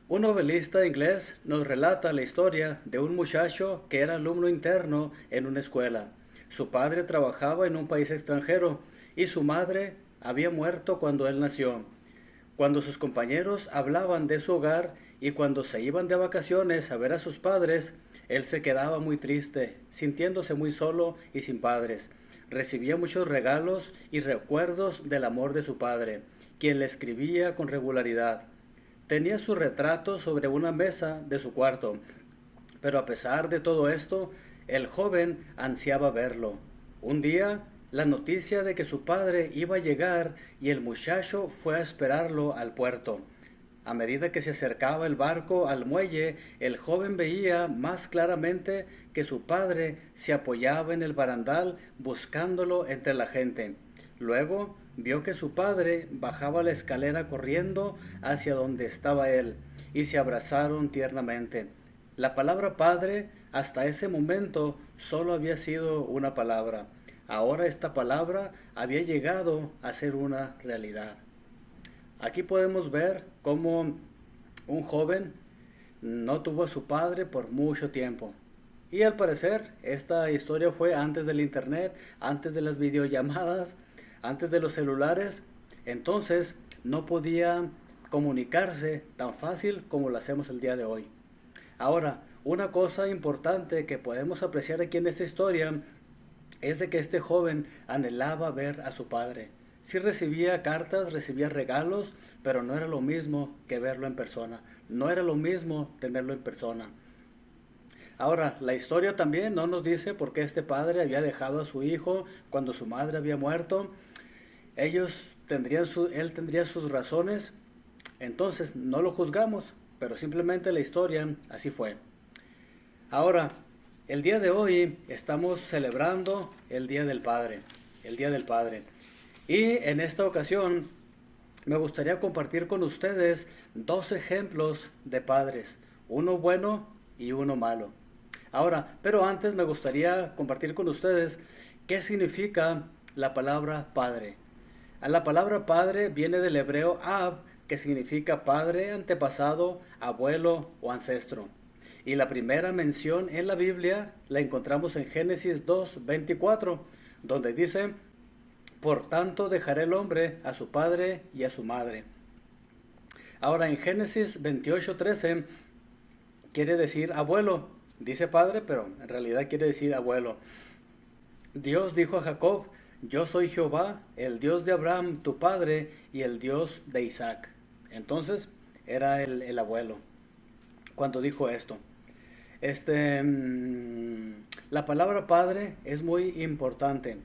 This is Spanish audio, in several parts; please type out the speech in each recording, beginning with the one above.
Un novelista inglés nos relata la historia de un muchacho que era alumno interno en una escuela. Su padre trabajaba en un país extranjero y su madre había muerto cuando él nació. Cuando sus compañeros hablaban de su hogar y cuando se iban de vacaciones a ver a sus padres, él se quedaba muy triste, sintiéndose muy solo y sin padres. Recibía muchos regalos y recuerdos del amor de su padre, quien le escribía con regularidad. Tenía su retrato sobre una mesa de su cuarto, pero a pesar de todo esto, el joven ansiaba verlo. Un día, la noticia de que su padre iba a llegar y el muchacho fue a esperarlo al puerto. A medida que se acercaba el barco al muelle, el joven veía más claramente que su padre se apoyaba en el barandal buscándolo entre la gente. Luego vio que su padre bajaba la escalera corriendo hacia donde estaba él y se abrazaron tiernamente. La palabra padre hasta ese momento solo había sido una palabra. Ahora esta palabra había llegado a ser una realidad. Aquí podemos ver cómo un joven no tuvo a su padre por mucho tiempo. Y al parecer esta historia fue antes del internet, antes de las videollamadas, antes de los celulares. Entonces no podía comunicarse tan fácil como lo hacemos el día de hoy. Ahora, una cosa importante que podemos apreciar aquí en esta historia es de que este joven anhelaba ver a su padre. Sí recibía cartas, recibía regalos, pero no era lo mismo que verlo en persona. No era lo mismo tenerlo en persona. Ahora, la historia también no nos dice por qué este padre había dejado a su hijo cuando su madre había muerto. Él tendría sus razones, entonces no lo juzgamos, pero simplemente la historia así fue. Ahora, el día de hoy estamos celebrando el Día del Padre, el Día del Padre. Y en esta ocasión me gustaría compartir con ustedes dos ejemplos de padres, uno bueno y uno malo. Ahora, pero antes me gustaría compartir con ustedes qué significa la palabra padre. La palabra padre viene del hebreo ab, que significa padre, antepasado, abuelo o ancestro. Y la primera mención en la Biblia la encontramos en Génesis 2:24, donde dice: por tanto dejará el hombre a su padre y a su madre. Ahora en Génesis 28:13 quiere decir abuelo. Dice padre, pero en realidad quiere decir abuelo. Dios dijo a Jacob: yo soy Jehová, el Dios de Abraham, tu padre, y el Dios de Isaac. Entonces era el abuelo cuando dijo esto. La palabra padre es muy importante.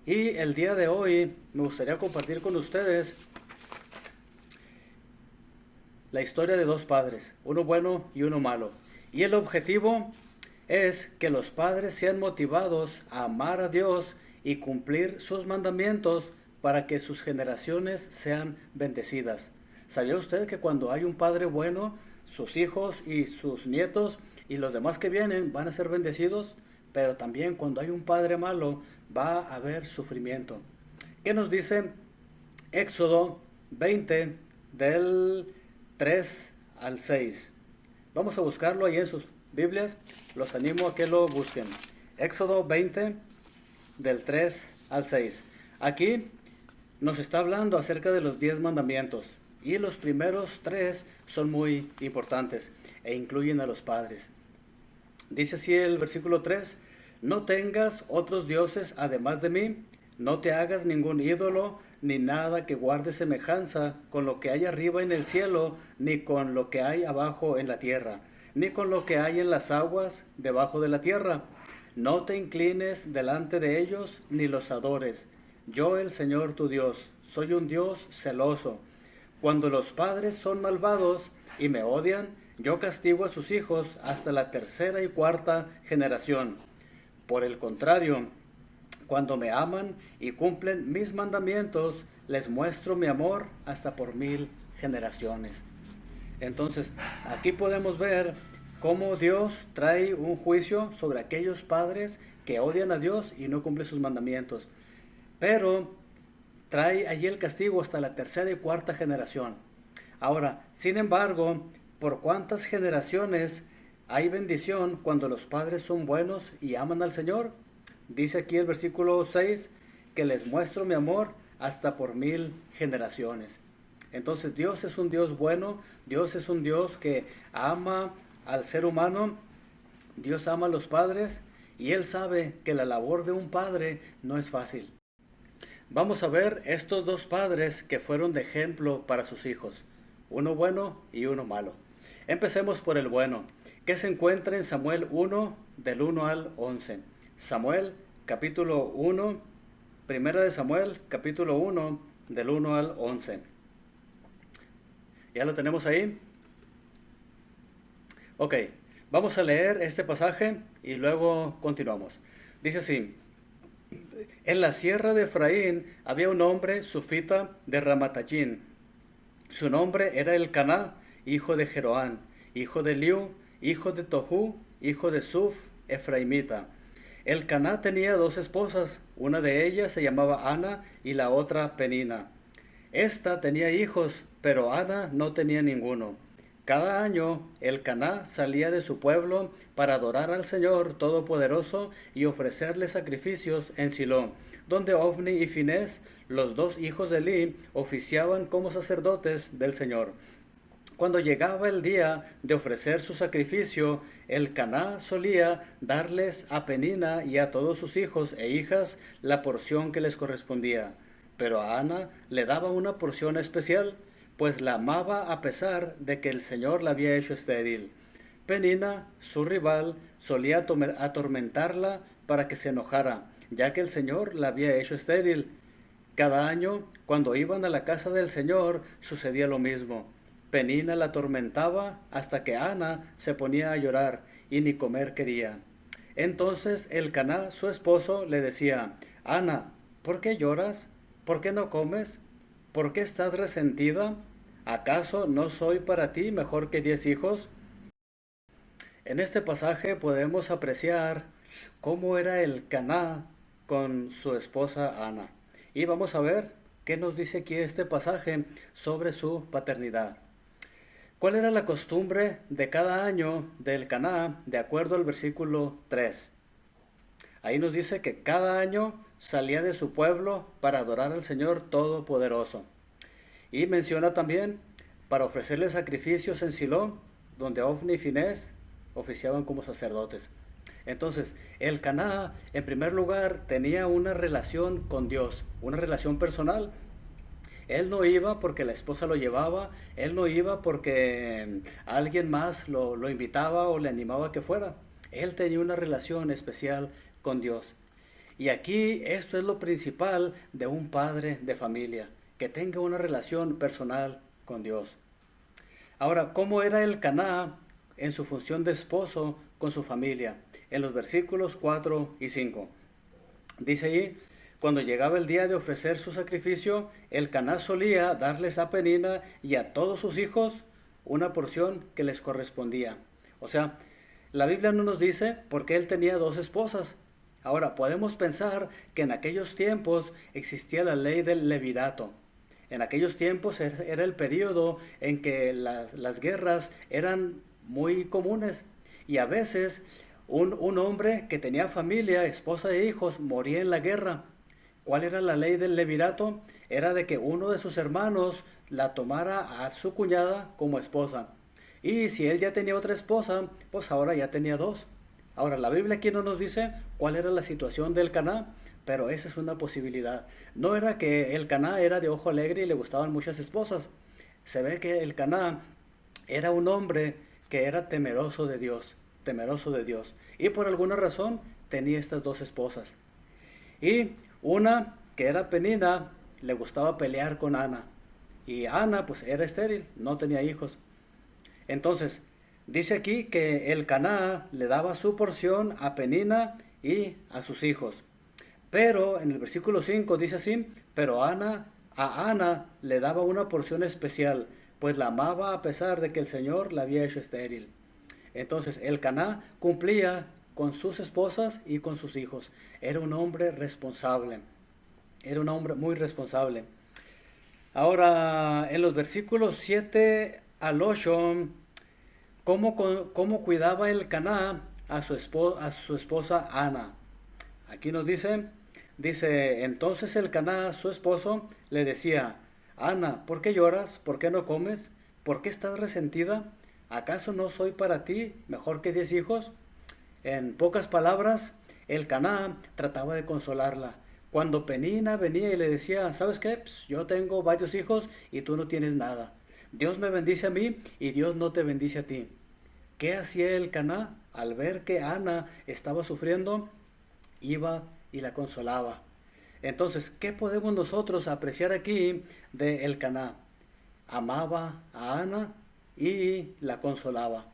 Y el día de hoy me gustaría compartir con ustedes la historia de dos padres, uno bueno y uno malo. Y el objetivo es que los padres sean motivados a amar a Dios y cumplir sus mandamientos para que sus generaciones sean bendecidas. ¿Sabía usted que cuando hay un padre bueno, sus hijos y sus nietos y los demás que vienen van a ser bendecidos? Pero también cuando hay un padre malo va a haber sufrimiento. ¿Qué nos dice Éxodo 20 del 3 al 6? Vamos a buscarlo ahí en sus Biblias. Los animo a que lo busquen. Éxodo 20 del 3 al 6. Aquí nos está hablando acerca de los 10 mandamientos. Y los primeros 3 son muy importantes e incluyen a los padres. Dice así el versículo 3: no tengas otros dioses además de mí, no te hagas ningún ídolo, ni nada que guarde semejanza con lo que hay arriba en el cielo, ni con lo que hay abajo en la tierra, ni con lo que hay en las aguas debajo de la tierra. No te inclines delante de ellos, ni los adores. Yo, el Señor tu Dios, soy un Dios celoso. Cuando los padres son malvados y me odian, yo castigo a sus hijos hasta la tercera y cuarta generación. Por el contrario, cuando me aman y cumplen mis mandamientos, les muestro mi amor hasta por 1000 generaciones. Entonces, aquí podemos ver cómo Dios trae un juicio sobre aquellos padres que odian a Dios y no cumplen sus mandamientos. Pero trae allí el castigo hasta la tercera y cuarta generación. Ahora, sin embargo, ¿por cuántas generaciones hay bendición cuando los padres son buenos y aman al Señor? Dice aquí el versículo 6 que les muestro mi amor hasta por 1000 generaciones. Entonces Dios es un Dios bueno, Dios es un Dios que ama al ser humano, Dios ama a los padres y Él sabe que la labor de un padre no es fácil. Vamos a ver estos dos padres que fueron de ejemplo para sus hijos, uno bueno y uno malo. Empecemos por el bueno, que se encuentra en Samuel 1, del 1 al 11. Samuel, capítulo 1, primera de Samuel, capítulo 1, del 1 al 11. ¿Ya lo tenemos ahí? Ok, vamos a leer este pasaje y luego continuamos. Dice así: en la sierra de Efraín había un hombre sufita de Ramatayín. Su nombre era Elcaná, hijo de Jeroán, hijo de Liu, hijo de Tohu, hijo de Suf, efraimita. Elcaná tenía dos esposas, una de ellas se llamaba Ana y la otra Penina. Esta tenía hijos, pero Ana no tenía ninguno. Cada año Elcaná salía de su pueblo para adorar al Señor Todopoderoso y ofrecerle sacrificios en Silo, donde Ofni y Finés, los dos hijos de Eli, oficiaban como sacerdotes del Señor. Cuando llegaba el día de ofrecer su sacrificio, Elcaná solía darles a Penina y a todos sus hijos e hijas la porción que les correspondía. Pero a Ana le daba una porción especial, pues la amaba a pesar de que el Señor la había hecho estéril. Penina, su rival, solía atormentarla para que se enojara, ya que el Señor la había hecho estéril. Cada año, cuando iban a la casa del Señor, sucedía lo mismo. Penina la atormentaba hasta que Ana se ponía a llorar y ni comer quería. Entonces Elcaná, su esposo, le decía: Ana, ¿por qué lloras? ¿Por qué no comes? ¿Por qué estás resentida? ¿Acaso no soy para ti mejor que 10 hijos? En este pasaje podemos apreciar cómo era Elcaná con su esposa Ana. Y vamos a ver qué nos dice aquí este pasaje sobre su paternidad. ¿Cuál era la costumbre de cada año de Elcaná de acuerdo al versículo 3? Ahí nos dice que cada año salía de su pueblo para adorar al Señor Todopoderoso. Y menciona también para ofrecerle sacrificios en Silo, donde Ofni y Finés oficiaban como sacerdotes. Entonces, Elcaná, en primer lugar, tenía una relación con Dios, una relación personal. Él no iba porque la esposa lo llevaba, él no iba porque alguien más lo invitaba o le animaba a que fuera. Él tenía una relación especial con Dios. Y aquí esto es lo principal de un padre de familia, que tenga una relación personal con Dios. Ahora, ¿cómo era Elcaná en su función de esposo con su familia? En los versículos 4 y 5. Dice ahí: cuando llegaba el día de ofrecer su sacrificio, Elcaná solía darles a Penina y a todos sus hijos una porción que les correspondía. O sea, la Biblia no nos dice por qué él tenía dos esposas. Ahora, podemos pensar que en aquellos tiempos existía la ley del levirato. En aquellos tiempos era el periodo en que las guerras eran muy comunes y a veces un hombre que tenía familia, esposa e hijos, moría en la guerra. ¿Cuál era la ley del levirato? Era de que uno de sus hermanos la tomara a su cuñada como esposa. Y si él ya tenía otra esposa, pues ahora ya tenía dos. Ahora, la Biblia aquí no nos dice cuál era la situación del Elcaná, pero esa es una posibilidad. No era que Elcaná era de ojo alegre y le gustaban muchas esposas. Se ve que Elcaná era un hombre que era temeroso de Dios, temeroso de Dios. Y por alguna razón tenía estas dos esposas. Y una, que era Penina, le gustaba pelear con Ana. Y Ana, pues era estéril, no tenía hijos. Entonces, dice aquí que Elcaná le daba su porción a Penina y a sus hijos. Pero en el versículo 5 dice así: pero a Ana le daba una porción especial, pues la amaba a pesar de que el Señor la había hecho estéril. Entonces Elcaná cumplía con sus esposas y con sus hijos. Era un hombre responsable. Era un hombre muy responsable. Ahora, en los versículos 7 al 8, cómo cuidaba el Caná a su esposa Ana. Aquí nos dice, entonces el Caná, su esposo, le decía, Ana, ¿por qué lloras? ¿Por qué no comes? ¿Por qué estás resentida? ¿Acaso no soy para ti mejor que 10 hijos? En pocas palabras, el Caná trataba de consolarla. Cuando Penina venía y le decía, ¿sabes qué? Pues yo tengo varios hijos y tú no tienes nada. Dios me bendice a mí y Dios no te bendice a ti. ¿Qué hacía el Caná? Al ver que Ana estaba sufriendo, iba y la consolaba. Entonces, ¿qué podemos nosotros apreciar aquí de el Caná? Amaba a Ana y la consolaba.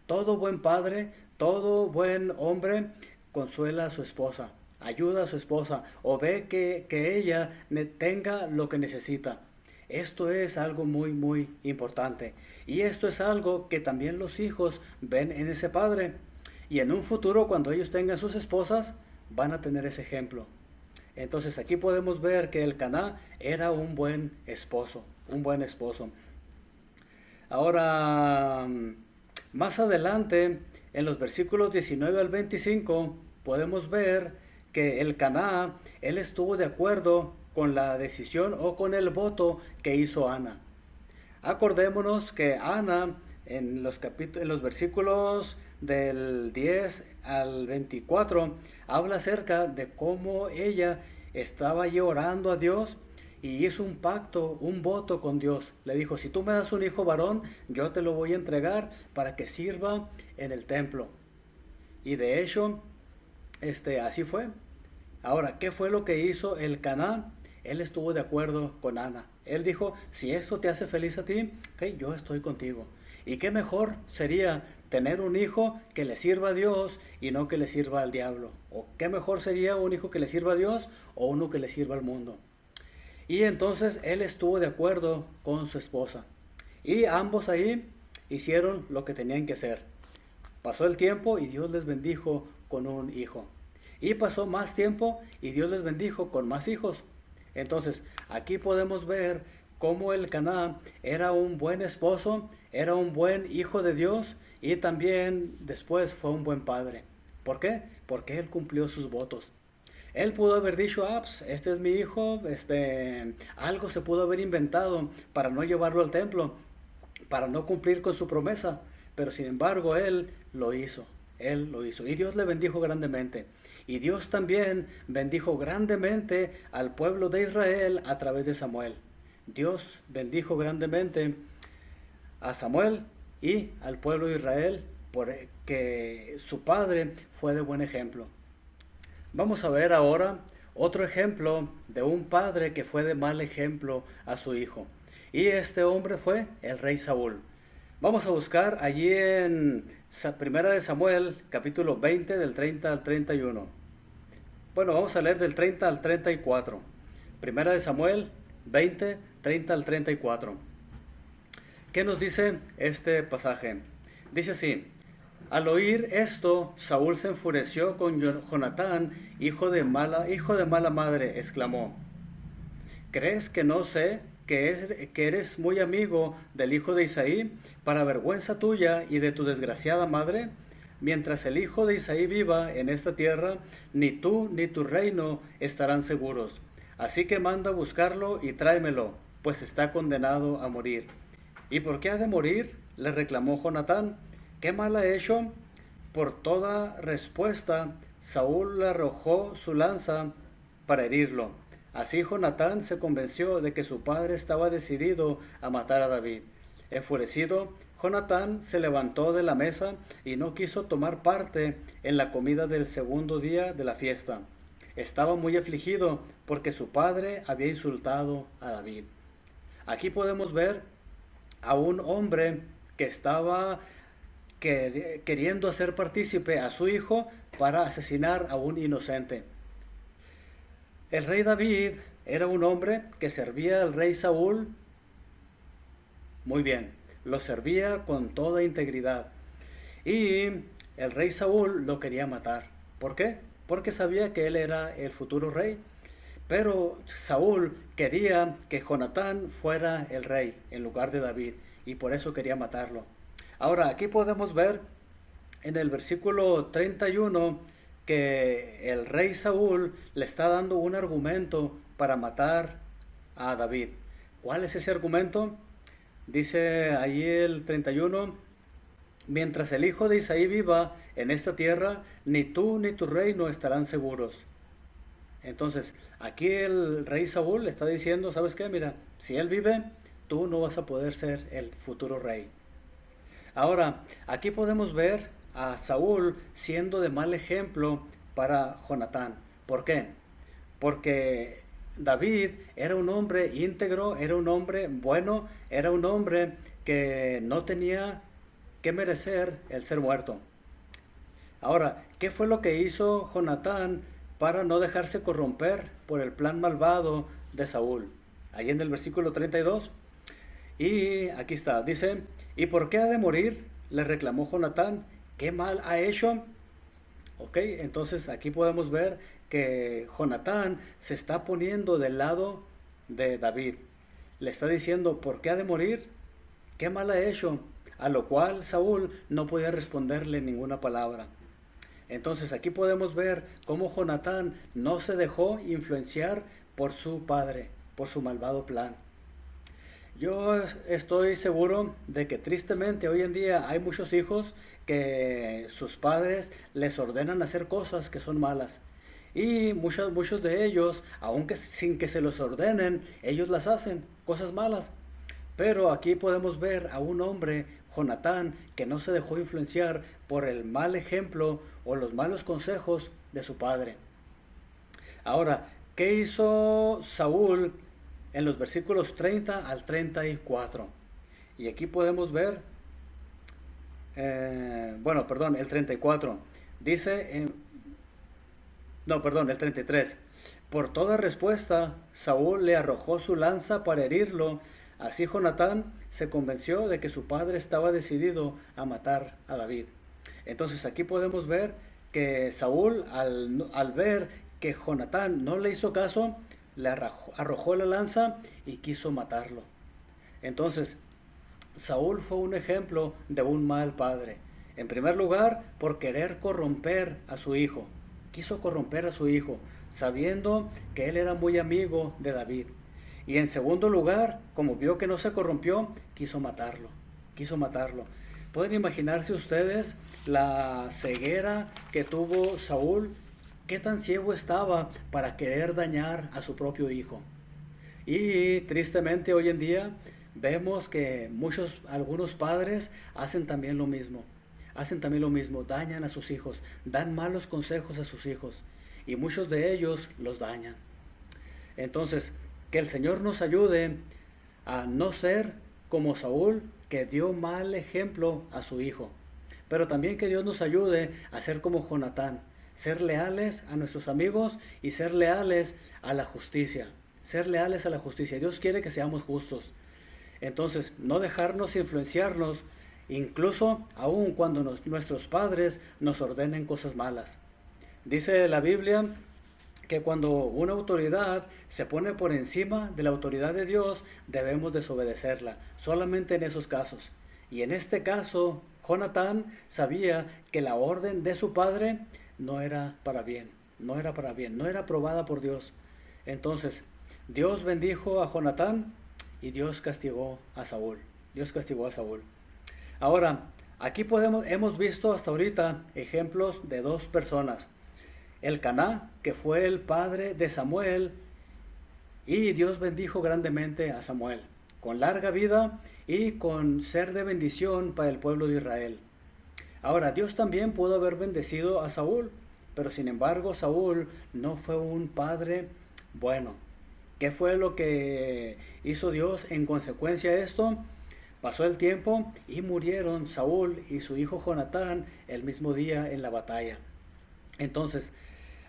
Todo buen padre, todo buen hombre consuela a su esposa, ayuda a su esposa o ve que ella tenga lo que necesita. Esto es algo muy, muy importante. Y esto es algo que también los hijos ven en ese padre. Y en un futuro, cuando ellos tengan sus esposas, van a tener ese ejemplo. Entonces aquí podemos ver que el Caná era un buen esposo, un buen esposo. Ahora, más adelante, en los versículos 19 al 25, podemos ver que el Caná, él estuvo de acuerdo con la decisión o con el voto que hizo Ana. Acordémonos que Ana, en los versículos del 10 al 24, habla acerca de cómo ella estaba allí orando a Dios y hizo un pacto, un voto con Dios. Le dijo, si tú me das un hijo varón, yo te lo voy a entregar para que sirva en el templo. Y de hecho, así fue. Ahora, ¿qué fue lo que hizo el Caná? Él estuvo de acuerdo con Ana. Él dijo, si eso te hace feliz a ti, okay, yo estoy contigo. Y qué mejor sería tener un hijo que le sirva a Dios y no que le sirva al diablo. O qué mejor sería un hijo que le sirva a Dios o uno que le sirva al mundo. Y entonces él estuvo de acuerdo con su esposa. Y ambos ahí hicieron lo que tenían que hacer. Pasó el tiempo y Dios les bendijo con un hijo. Y pasó más tiempo y Dios les bendijo con más hijos. Entonces, aquí podemos ver cómo el Caná era un buen esposo, era un buen hijo de Dios y también después fue un buen padre. ¿Por qué? Porque él cumplió sus votos. Él pudo haber dicho, pues, este es mi hijo, algo se pudo haber inventado para no llevarlo al templo, para no cumplir con su promesa, pero sin embargo él lo hizo. Y Dios le bendijo grandemente. Y Dios también bendijo grandemente al pueblo de Israel a través de Samuel. Dios bendijo grandemente a Samuel y al pueblo de Israel porque su padre fue de buen ejemplo. Vamos a ver ahora otro ejemplo de un padre que fue de mal ejemplo a su hijo. Y este hombre fue el rey Saúl. Vamos a buscar allí en Primera de Samuel, capítulo 20, del 30 al 31. Bueno, vamos a leer del 30 al 34. Primera de Samuel 20, 30 al 34. ¿Qué nos dice este pasaje? Dice así: al oír esto, Saúl se enfureció con Jonatán, hijo de mala madre, exclamó: ¿crees que no sé que eres muy amigo del hijo de Isaí, para vergüenza tuya y de tu desgraciada madre? Mientras el hijo de Isaí viva en esta tierra, ni tú ni tu reino estarán seguros. Así que manda a buscarlo y tráemelo, pues está condenado a morir. ¿Y por qué ha de morir?, le reclamó Jonatán. ¿Qué mal ha hecho? Por toda respuesta, Saúl le arrojó su lanza para herirlo. Así Jonatán se convenció de que su padre estaba decidido a matar a David. Enfurecido, Jonatán se levantó de la mesa y no quiso tomar parte en la comida del segundo día de la fiesta. Estaba muy afligido porque su padre había insultado a David. Aquí podemos ver a un hombre que estaba queriendo hacer partícipe a su hijo para asesinar a un inocente. El rey David era un hombre que servía al rey Saúl muy bien, lo servía con toda integridad. Y el rey Saúl lo quería matar. ¿Por qué? Porque sabía que él era el futuro rey. Pero Saúl quería que Jonatán fuera el rey en lugar de David y por eso quería matarlo. Ahora, aquí podemos ver en el versículo 31 que el rey Saúl le está dando un argumento para matar a David. ¿Cuál es ese argumento? Dice allí el 31: mientras el hijo de Isaí viva en esta tierra, ni tú ni tu reino estarán seguros. Entonces, aquí el rey Saúl le está diciendo, ¿sabes qué? Mira, si él vive, tú no vas a poder ser el futuro rey. Ahora, aquí podemos ver a Saúl siendo de mal ejemplo para Jonatán. ¿Por qué? Porque David era un hombre íntegro, era un hombre bueno, era un hombre que no tenía que merecer el ser muerto. Ahora, ¿qué fue lo que hizo Jonatán para no dejarse corromper por el plan malvado de Saúl? Ahí en el versículo 32. Y aquí está, dice: ¿y por qué ha de morir?, le reclamó Jonatán. ¿Qué mal ha hecho? Ok, entonces aquí podemos ver que Jonatán se está poniendo del lado de David. Le está diciendo, ¿por qué ha de morir? ¿Qué mal ha hecho? A lo cual Saúl no podía responderle ninguna palabra. Entonces aquí podemos ver cómo Jonatán no se dejó influenciar por su padre, por su malvado plan. Yo estoy seguro de que tristemente hoy en día hay muchos hijos que sus padres les ordenan hacer cosas que son malas. Y muchos de ellos, aunque sin que se los ordenen, ellos las hacen, cosas malas. Pero aquí podemos ver a un hombre, Jonatán, que no se dejó influenciar por el mal ejemplo o los malos consejos de su padre. Ahora, ¿qué hizo Saúl en los versículos 30 al 34? Y aquí podemos ver, el 34. Dice, el 33. Por toda respuesta, Saúl le arrojó su lanza para herirlo. Así Jonatán se convenció de que su padre estaba decidido a matar a David. Entonces aquí podemos ver que Saúl, al ver que Jonatán no le hizo caso, le arrojó la lanza y quiso matarlo. Entonces, Saúl fue un ejemplo de un mal padre. En primer lugar, por querer corromper a su hijo. Quiso corromper a su hijo, sabiendo que él era muy amigo de David. Y en segundo lugar, como vio que no se corrompió, quiso matarlo. ¿Pueden imaginarse ustedes la ceguera que tuvo Saúl? ¿Qué tan ciego estaba para querer dañar a su propio hijo? Y tristemente hoy en día vemos que algunos padres hacen también lo mismo. Dañan a sus hijos, dan malos consejos a sus hijos y muchos de ellos los dañan. Entonces, que el Señor nos ayude a no ser como Saúl, que dio mal ejemplo a su hijo, pero también que Dios nos ayude a ser como Jonatán, ser leales a nuestros amigos y ser leales a la justicia. Dios quiere que seamos justos. Entonces, no dejarnos influenciarnos, incluso aun cuando nuestros padres nos ordenen cosas malas. Dice la Biblia que cuando una autoridad se pone por encima de la autoridad de Dios, debemos desobedecerla, solamente en esos casos. Y en este caso, Jonatán sabía que la orden de su padre no era para bien, no era aprobada por Dios. Entonces, Dios bendijo a Jonatán y Dios castigó a Saúl. Ahora, aquí hemos visto hasta ahorita ejemplos de dos personas. Elcaná, que fue el padre de Samuel, y Dios bendijo grandemente a Samuel, con larga vida y con ser de bendición para el pueblo de Israel. Ahora, Dios también pudo haber bendecido a Saúl, pero sin embargo Saúl no fue un padre bueno. ¿Qué fue lo que hizo Dios en consecuencia de esto? Pasó el tiempo y murieron Saúl y su hijo Jonatán el mismo día en la batalla. Entonces,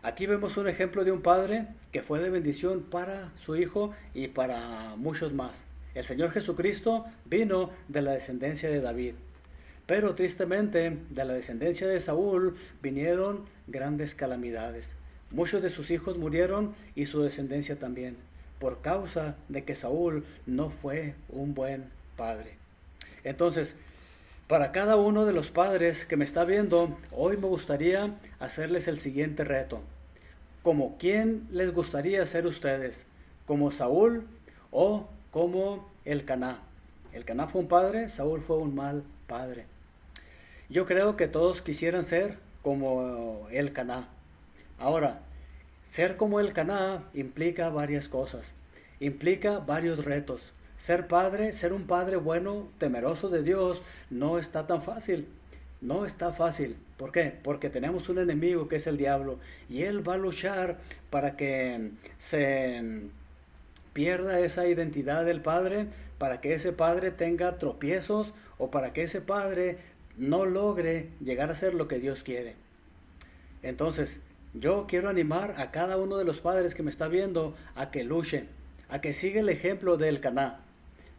aquí vemos un ejemplo de un padre que fue de bendición para su hijo y para muchos más. El Señor Jesucristo vino de la descendencia de David. Pero tristemente, de la descendencia de Saúl vinieron grandes calamidades. Muchos de sus hijos murieron y su descendencia también, por causa de que Saúl no fue un buen padre. Entonces, para cada uno de los padres que me está viendo, hoy me gustaría hacerles el siguiente reto. ¿Como quién les gustaría ser ustedes? ¿Como Saúl o como Elcaná? Elcaná fue un padre, Saúl fue un mal padre. Yo creo que todos quisieran ser como Elcaná. Ahora, ser como Elcaná implica varias cosas, implica varios retos. Ser padre, ser un padre bueno, temeroso de Dios, no está tan fácil. No está fácil. ¿Por qué? Porque tenemos un enemigo que es el diablo y él va a luchar para que se pierda esa identidad del padre, para que ese padre tenga tropiezos o para que ese padre no logre llegar a ser lo que Dios quiere. Entonces, yo quiero animar a cada uno de los padres que me está viendo a que luche, a que siga el ejemplo de Elcaná.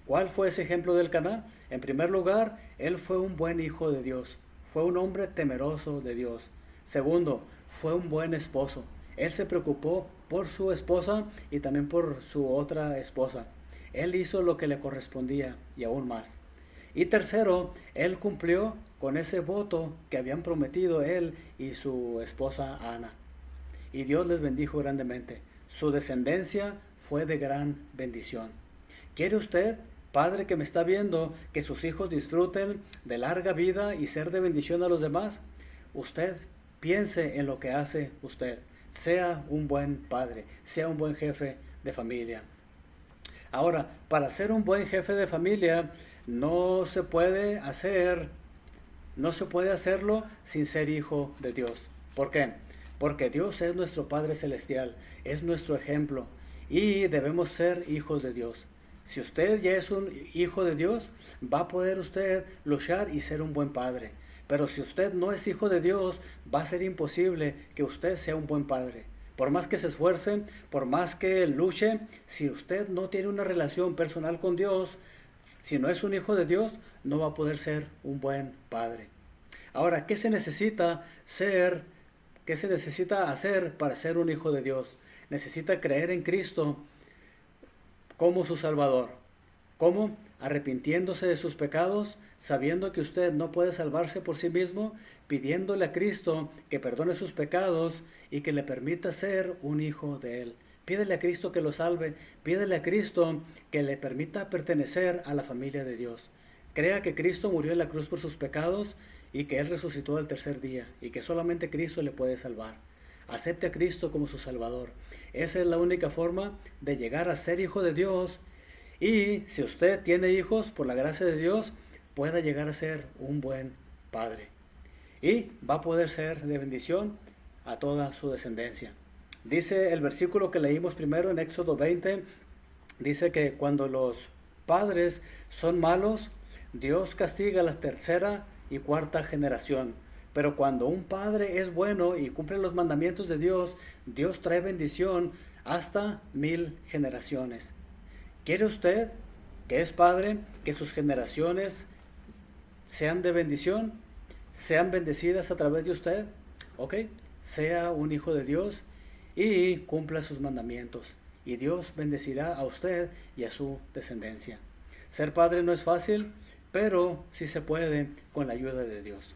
¿Cuál fue ese ejemplo de Elcaná? En primer lugar, él fue un buen hijo de Dios, fue un hombre temeroso de Dios. Segundo, fue un buen esposo. Él se preocupó por su esposa y también por su otra esposa. Él hizo lo que le correspondía y aún más. Y tercero, él cumplió con ese voto que habían prometido él y su esposa Ana. Y Dios les bendijo grandemente. Su descendencia fue de gran bendición. ¿Quiere usted, padre que me está viendo, que sus hijos disfruten de larga vida y ser de bendición a los demás? Usted piense en lo que hace usted. Sea un buen padre, sea un buen jefe de familia. Ahora, para ser un buen jefe de familia, no se puede hacerlo sin ser hijo de Dios. ¿Por qué? Porque Dios es nuestro Padre Celestial, es nuestro ejemplo y debemos ser hijos de Dios. Si usted ya es un hijo de Dios, va a poder usted luchar y ser un buen padre. Pero si usted no es hijo de Dios, va a ser imposible que usted sea un buen padre. Por más que se esfuerce, por más que luche, si usted no tiene una relación personal con Dios, si no es un hijo de Dios, no va a poder ser un buen padre. Ahora, ¿qué se necesita hacer para ser un hijo de Dios? Necesita creer en Cristo como su Salvador. ¿Cómo? Arrepintiéndose de sus pecados, sabiendo que usted no puede salvarse por sí mismo, pidiéndole a Cristo que perdone sus pecados y que le permita ser un hijo de Él. Pídele a Cristo que lo salve, pídele a Cristo que le permita pertenecer a la familia de Dios. Crea que Cristo murió en la cruz por sus pecados y que Él resucitó al tercer día y que solamente Cristo le puede salvar. Acepte a Cristo como su Salvador. Esa es la única forma de llegar a ser hijo de Dios. Y si usted tiene hijos, por la gracia de Dios, pueda llegar a ser un buen padre. Y va a poder ser de bendición a toda su descendencia. Dice el versículo que leímos primero en Éxodo 20, dice que cuando los padres son malos, Dios castiga a la tercera y cuarta generación. Pero cuando un padre es bueno y cumple los mandamientos de Dios, Dios trae bendición hasta 1000 generaciones. ¿Quiere usted, que es padre, que sus generaciones sean de bendición? ¿Sean bendecidas a través de usted? ¿Ok? Sea un hijo de Dios y cumpla sus mandamientos. Y Dios bendecirá a usted y a su descendencia. Ser padre no es fácil, pero sí se puede con la ayuda de Dios.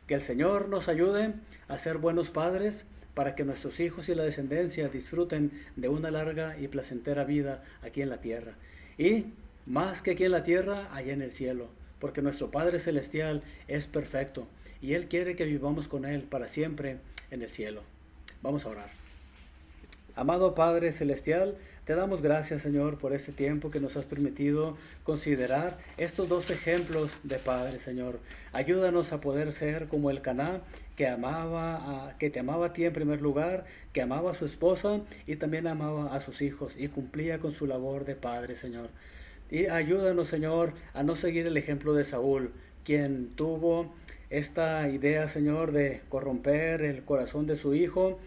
Que el Señor nos ayude a ser buenos padres para que nuestros hijos y la descendencia disfruten de una larga y placentera vida aquí en la tierra. Y más que aquí en la tierra, allá en el cielo, porque nuestro Padre Celestial es perfecto y Él quiere que vivamos con Él para siempre en el cielo. Vamos a orar. Amado Padre Celestial, te damos gracias, Señor, por este tiempo que nos has permitido considerar estos dos ejemplos de padre, Señor. Ayúdanos a poder ser como Elcaná, que te amaba a ti en primer lugar, que amaba a su esposa y también amaba a sus hijos y cumplía con su labor de padre, Señor. Y ayúdanos, Señor, a no seguir el ejemplo de Saúl, quien tuvo esta idea, Señor, de corromper el corazón de su hijo,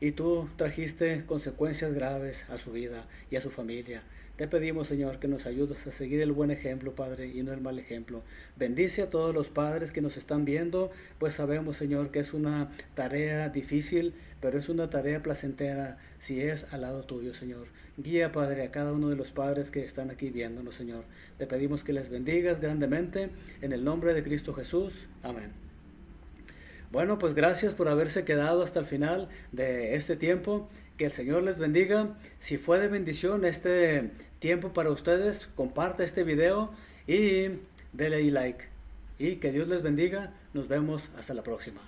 y tú trajiste consecuencias graves a su vida y a su familia. Te pedimos, Señor, que nos ayudes a seguir el buen ejemplo, Padre, y no el mal ejemplo. Bendice a todos los padres que nos están viendo, pues sabemos, Señor, que es una tarea difícil, pero es una tarea placentera si es al lado tuyo, Señor. Guía, Padre, a cada uno de los padres que están aquí viéndonos, Señor. Te pedimos que les bendigas grandemente, en el nombre de Cristo Jesús. Amén. Bueno, pues gracias por haberse quedado hasta el final de este tiempo. Que el Señor les bendiga. Si fue de bendición este tiempo para ustedes, comparte este video y dele like. Y que Dios les bendiga. Nos vemos hasta la próxima.